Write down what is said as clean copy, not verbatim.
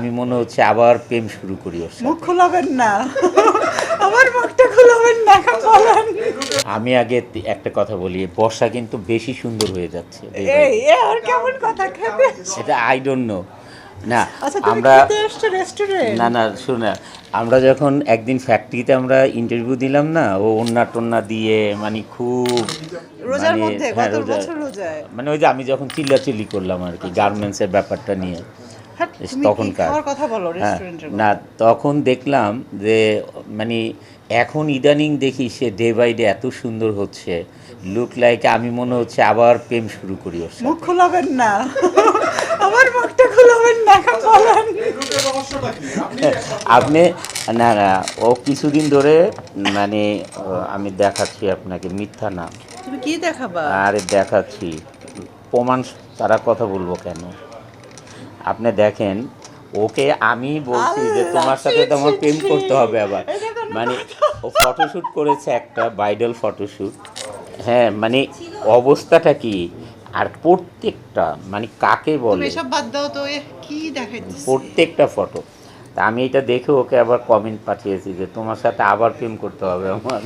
আমি মনে হচ্ছে আবার প্রেম শুরু করি ওর সাথে। মুখ খোলাবেন না আমার মুখটা খোলাবেন না এখন বলেন। আমি আগে একটা কথা বলি, বর্ষা কিন্তু বেশি সুন্দর হয়ে যাচ্ছে day by এই day। আর কেমন কথা খেতে। এটা আই ডোন্ট নো। না আচ্ছা তুমি আমরা খেতে এসছো রেস্টুরেন্ট? না শোনা, আমরা যখন একদিন ফ্যাক্টরিতে আমরা ইন্টারভিউ দিলাম না, ও ওন্না টোন্না দিয়ে মানে খুব রোজার মানে মধ্যে হ্যাঁ গত রোজা, বছর রোজায়। মানে ওই যে আমি যখন চিল্লাচিল্লি করলাম আর কি গার্মেন্টসের ব্যাপারটা নিয়ে হ্যাঁ, তুমি কি তখনকার। খাওয়ার কথা বলো হ্যাঁ রেস্টুরেন্টের না, কথা? তখন দেখলাম যে মানে এখন ইদানিং দেখি সে ডে বাই ডে এত সুন্দর হচ্ছে, লুক লাইক আমি মনে হচ্ছে আবার প্রেম শুরু করি ওর মুখ সাথে। খোলাবেন না আমার মুখটা খোলাবেন না এখন বলেন। আপনি না ও কিছুদিন ধরে মানে আমি দেখাচ্ছি আপনাকে, মিথ্যা না, তুমি কি দেখাবা? আরে দেখাচ্ছি প্রমাণ ছাড়া কথা বলবো কেন? আপনি দেখেন, ওকে আমি বলছি যে আল্লাহ, তোমার সাথে তো আমার ছি, প্রেম ছি, করতে হবে আবার, এটা কোনো মানে কথা? ও ফটোশ্যুট করেছে একটা ব্রাইডাল ফটোশ্যুট। হ্যাঁ মানে অবস্থাটা কি, আর প্রত্যেকটা মানে কাকে তুমি বলে এসব বাদ দাও তো, এ কি দেখাইতেছে? প্রত্যেকটা ফটো। তা আমি এটা দেখে ওকে আবার কমেন্ট পাঠিয়েছি যে তোমার সাথে আবার প্রেম করতে হবে আমার।